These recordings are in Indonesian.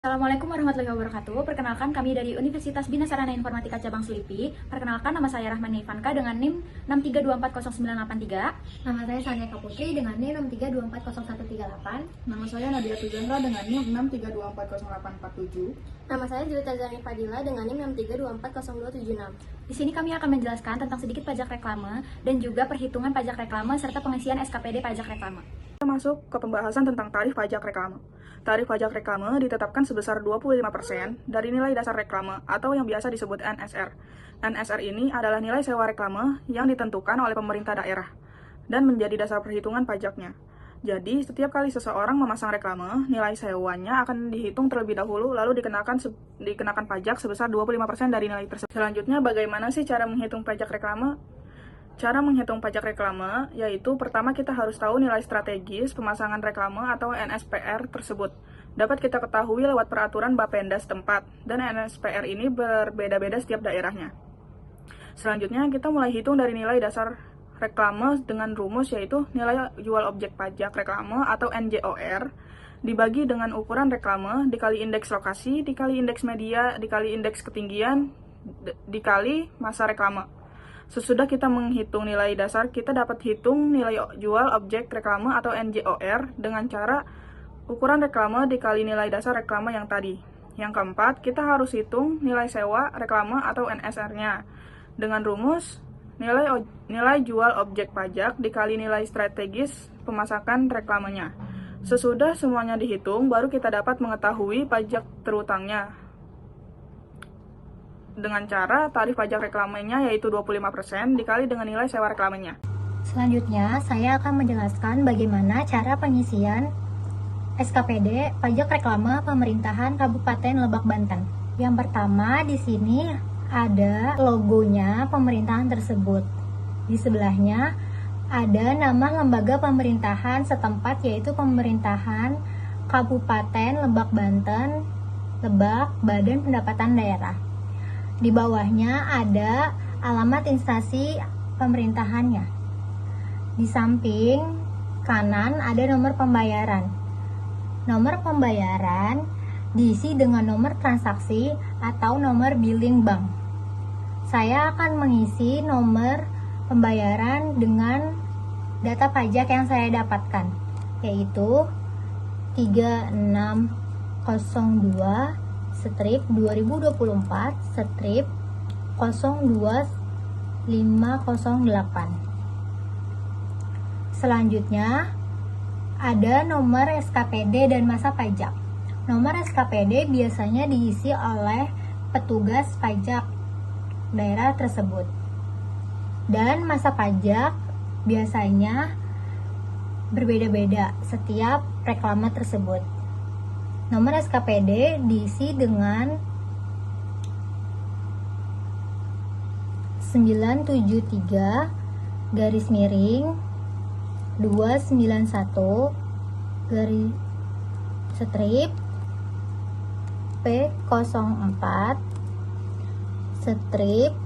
Assalamualaikum warahmatullahi wabarakatuh. Perkenalkan, kami dari Universitas Bina Sarana Informatika Cabang Selipi. Perkenalkan, nama saya Rahmani Ivanka dengan NIM 632400983. Nama saya Sania Kaputri dengan NIM 632400138. Nama saya Nadia Tujandra dengan NIM 632400847. Nama saya Julita Zani Fadila dengan NIM 632400276. Di sini kami akan menjelaskan tentang sedikit pajak reklame dan juga perhitungan pajak reklame serta pengisian SKPD pajak reklame. Kita masuk ke pembahasan tentang tarif pajak reklame. Tarif pajak reklame ditetapkan sebesar 25% dari nilai dasar reklame atau yang biasa disebut NSR. NSR ini adalah nilai sewa reklame yang ditentukan oleh pemerintah daerah dan menjadi dasar perhitungan pajaknya. Jadi, setiap kali seseorang memasang reklame, nilai sewanya akan dihitung terlebih dahulu lalu dikenakan pajak sebesar 25% dari nilai tersebut. Selanjutnya, bagaimana sih cara menghitung pajak reklame? Cara menghitung pajak reklame yaitu pertama kita harus tahu nilai strategis pemasangan reklame atau NSPR tersebut. Dapat kita ketahui lewat peraturan Bapenda setempat dan NSPR ini berbeda-beda setiap daerahnya. Selanjutnya kita mulai hitung dari nilai dasar reklame dengan rumus yaitu nilai jual objek pajak reklame atau NJOR dibagi dengan ukuran reklame dikali indeks lokasi dikali indeks media dikali indeks ketinggian dikali masa reklame. Sesudah kita menghitung nilai dasar, kita dapat hitung nilai jual objek reklame atau NJOR dengan cara ukuran reklame dikali nilai dasar reklame yang tadi. Yang keempat, kita harus hitung nilai sewa reklame atau NSR-nya dengan rumus nilai jual objek pajak dikali nilai strategis pemasakan reklamenya. Sesudah semuanya dihitung, baru kita dapat mengetahui pajak terutangnya dengan cara tarif pajak reklamenya yaitu 25% dikali dengan nilai sewa reklamenya. Selanjutnya, saya akan menjelaskan bagaimana cara pengisian SKPD pajak reklame pemerintahan Kabupaten Lebak, Banten. Yang pertama, di sini ada logonya pemerintahan tersebut. Di sebelahnya ada nama lembaga pemerintahan setempat yaitu Pemerintahan Kabupaten Lebak, Banten, Lebak, Badan Pendapatan Daerah. Di bawahnya ada alamat instansi pemerintahannya. Di samping kanan ada nomor pembayaran. Nomor pembayaran diisi dengan nomor transaksi atau nomor billing bank. Saya akan mengisi nomor pembayaran dengan data pajak yang saya dapatkan, yaitu 3602 strip 2024 strip 02508. Selanjutnya ada nomor SKPD dan masa pajak. Nomor SKPD biasanya diisi oleh petugas pajak daerah tersebut. Dan masa pajak biasanya berbeda-beda setiap reklame tersebut. Nomor SKPD diisi dengan 973 garis miring 291 garis strip P04 strip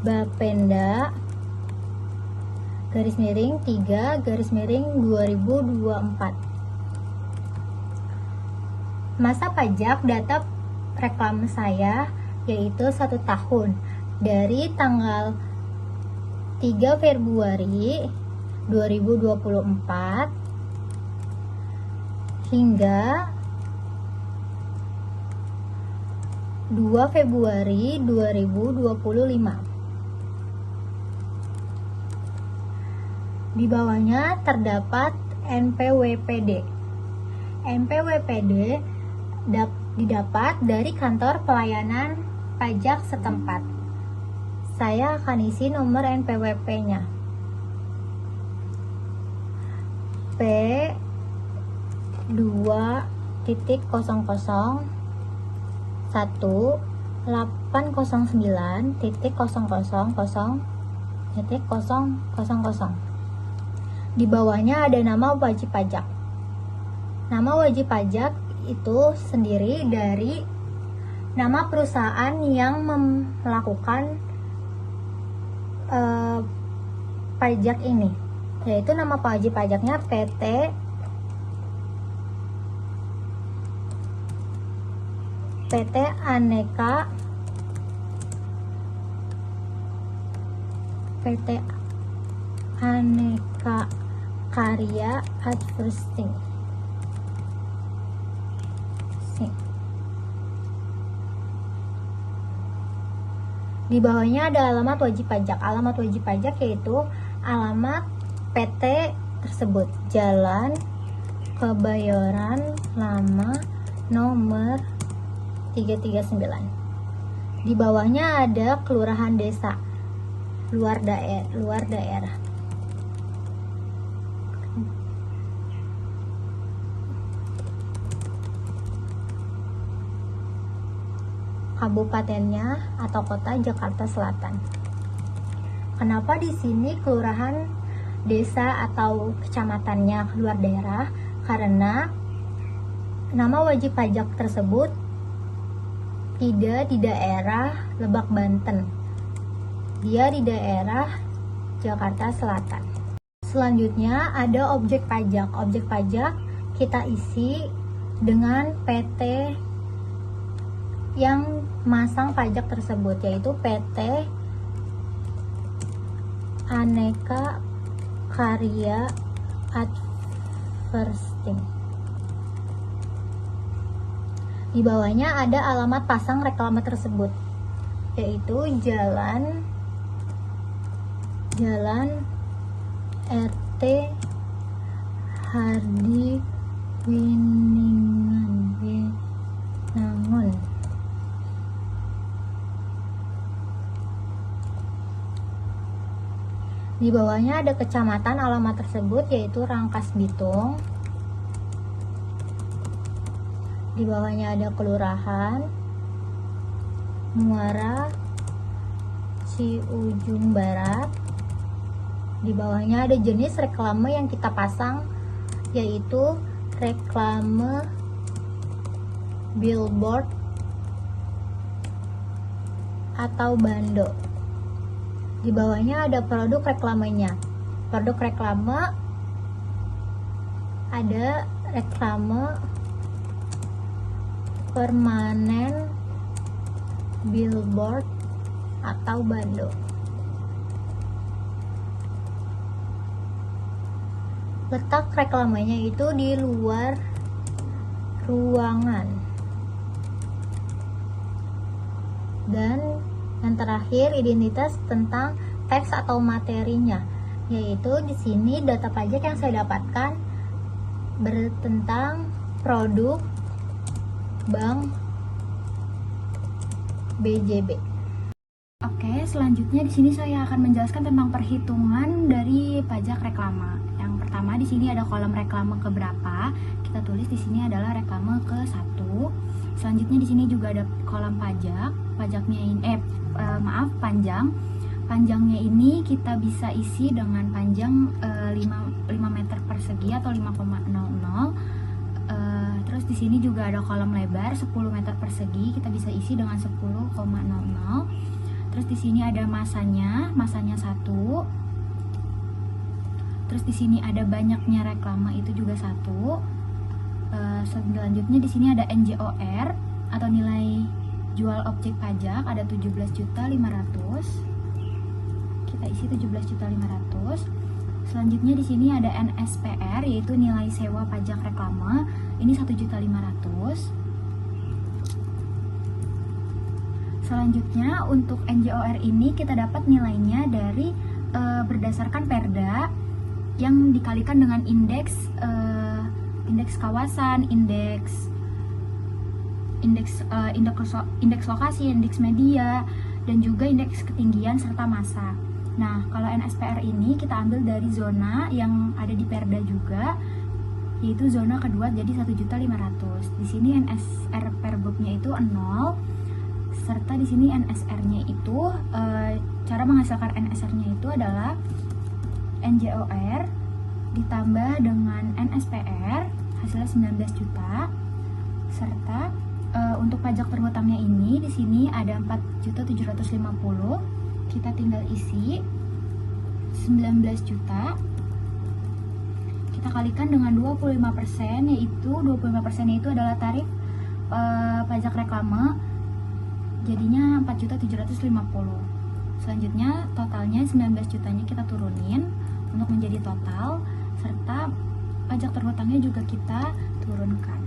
Bapenda garis miring 3 garis miring 2024. Masa pajak data reklame saya yaitu 1 tahun dari tanggal 3 Februari 2024 hingga 2 Februari 2025. Di bawahnya terdapat NPWPD. NPWPD didapat dari kantor pelayanan pajak setempat. Saya akan isi nomor NPWP-nya. P2.1.809.000.000. Di bawahnya ada nama wajib pajak. Nama wajib pajak itu sendiri dari nama perusahaan yang melakukan pajak ini, yaitu nama wajib pajaknya PT PT Aneka Karya Advertising. Di bawahnya ada alamat wajib pajak. Alamat wajib pajak yaitu alamat PT tersebut, Jalan Kebayoran Lama nomor 339. Di bawahnya ada kelurahan desa luar daerah. Kabupatennya atau kota Jakarta Selatan. Kenapa di sini kelurahan, desa atau kecamatannya luar daerah? Karena nama wajib pajak tersebut tidak di daerah Lebak, Banten. Dia di daerah Jakarta Selatan. Selanjutnya ada objek pajak. Objek pajak kita isi dengan PT yang masang pajak tersebut, yaitu PT Aneka Karya Advertising. Di bawahnya ada alamat pasang reklame tersebut, yaitu Jalan RT Hardi Winangun. Di bawahnya ada kecamatan alamat tersebut, yaitu Rangkas Bitung. Di bawahnya ada kelurahan Muara Ciujung Barat. Di bawahnya ada jenis reklame yang kita pasang, yaitu reklame billboard atau bando. Di bawahnya ada produk reklamenya. Produk reklame ada reklame permanen billboard atau bando. Letak reklamenya itu di luar ruangan. Dan yang terakhir, identitas tentang teks atau materinya, yaitu di sini data pajak yang saya dapatkan bertentang produk Bank BJB. Oke, selanjutnya di sini saya akan menjelaskan tentang perhitungan dari pajak reklame. Yang pertama di sini ada kolom reklame keberapa. Kita tulis di sini adalah reklame ke-1. Selanjutnya di sini juga ada kolom pajak. Pajaknya ini panjang. Panjangnya ini kita bisa isi dengan panjang 5 meter persegi atau 5,00. Terus di sini juga ada kolom lebar 10 meter persegi, kita bisa isi dengan 10,00. Terus di sini ada masanya 1. Terus di sini ada banyaknya reklame, itu juga 1. Selanjutnya di sini ada NJOR atau nilai jual objek pajak, ada 17.500.000. Kita isi 17.500.000. Selanjutnya di sini ada NSPR, yaitu nilai sewa pajak reklame, ini 1.500.000. Selanjutnya untuk NJOR ini kita dapat nilainya dari berdasarkan perda yang dikalikan dengan indeks kawasan, indeks lokasi, indeks media, dan juga indeks ketinggian serta massa. Nah, kalau NSPR ini kita ambil dari zona yang ada di perda juga, yaitu zona kedua, jadi 1.500.000. Di sini NSR perbuknya itu 0, serta di sini NSR-nya itu cara menghasilkan NSR-nya itu adalah NJOR ditambah dengan NSPR, hasilnya 19 juta, serta untuk pajak terhutangnya ini di sini ada 4.750.000. Kita tinggal isi 19 juta. Kita kalikan dengan 25%, yaitu 25% itu adalah tarif pajak reklame jadinya 4.750.000. Selanjutnya totalnya 19 jutanya kita turunin untuk menjadi total, serta pajak terhutangnya juga kita turunkan.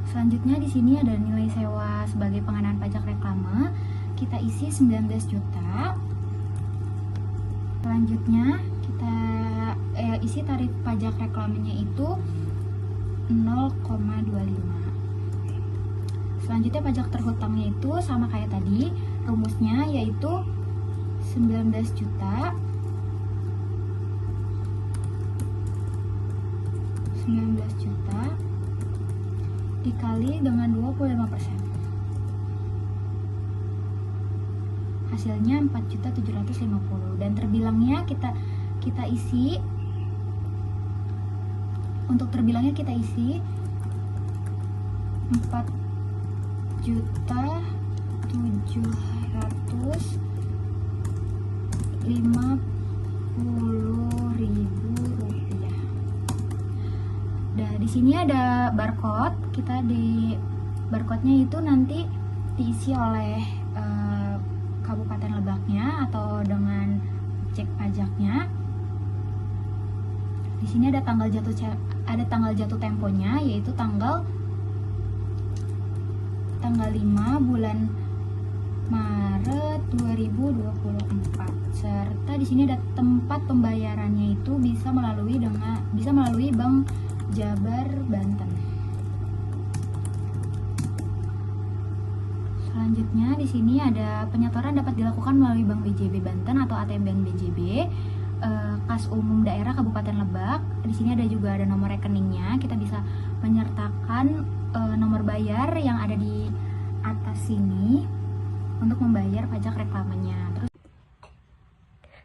Selanjutnya di sini ada nilai sewa sebagai pengenaan pajak reklame, kita isi 19 juta. Selanjutnya kita isi tarif pajak reklamenya itu 0,25. Selanjutnya pajak terhutangnya itu sama kayak tadi, rumusnya yaitu 19 juta 19 juta dikali dengan 25%. Hasilnya 4.750.000 dan terbilangnya kita isi. Untuk terbilangnya kita isi 4.750.000 rupiah. Nah, di sini ada barcode. Kita di barcode-nya itu nanti diisi oleh Kabupaten Lebaknya atau dengan cek pajaknya. Di sini ada tanggal jatuh temponya, yaitu tanggal 5 bulan Maret 2024. Serta di sini ada tempat pembayarannya itu bisa melalui Bank Jabar Banten. Selanjutnya di sini ada penyetoran dapat dilakukan melalui Bank BJB Banten atau ATM Bank BJB, Kas Umum Daerah Kabupaten Lebak. Di sini ada nomor rekeningnya. Kita bisa menyertakan nomor bayar yang ada di atas sini untuk membayar pajak reklamenya. Terus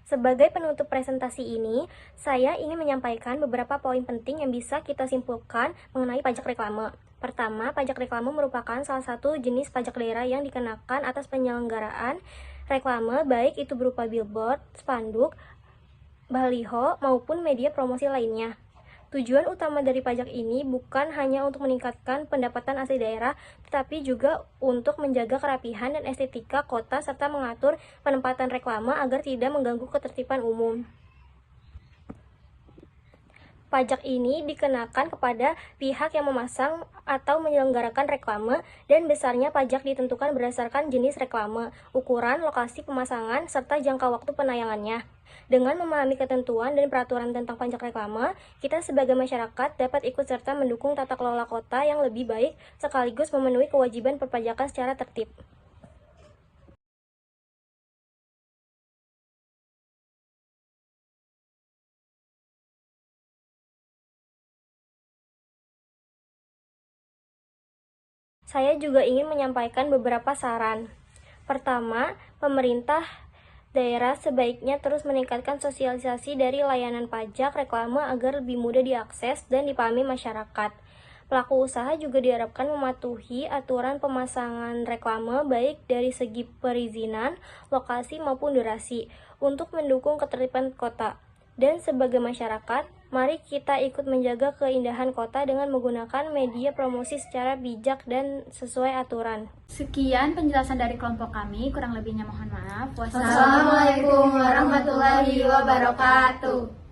sebagai penutup presentasi ini, saya ingin menyampaikan beberapa poin penting yang bisa kita simpulkan mengenai pajak reklame. Pertama, pajak reklame merupakan salah satu jenis pajak daerah yang dikenakan atas penyelenggaraan reklame, baik itu berupa billboard, spanduk, baliho, maupun media promosi lainnya. Tujuan utama dari pajak ini bukan hanya untuk meningkatkan pendapatan asli daerah, tetapi juga untuk menjaga kerapihan dan estetika kota serta mengatur penempatan reklame agar tidak mengganggu ketertiban umum. Pajak ini dikenakan kepada pihak yang memasang atau menyelenggarakan reklame, dan besarnya pajak ditentukan berdasarkan jenis reklame, ukuran, lokasi pemasangan, serta jangka waktu penayangannya. Dengan memahami ketentuan dan peraturan tentang pajak reklame, kita sebagai masyarakat dapat ikut serta mendukung tata kelola kota yang lebih baik, sekaligus memenuhi kewajiban perpajakan secara tertib. Saya juga ingin menyampaikan beberapa saran. Pertama, pemerintah daerah sebaiknya terus meningkatkan sosialisasi dari layanan pajak reklame agar lebih mudah diakses dan dipahami masyarakat. Pelaku usaha juga diharapkan mematuhi aturan pemasangan reklame baik dari segi perizinan, lokasi maupun durasi untuk mendukung ketertiban kota. Dan sebagai masyarakat, mari kita ikut menjaga keindahan kota dengan menggunakan media promosi secara bijak dan sesuai aturan. sekian penjelasan dari kelompok kami, kurang lebihnya mohon maaf. Wassalamualaikum warahmatullahi wabarakatuh.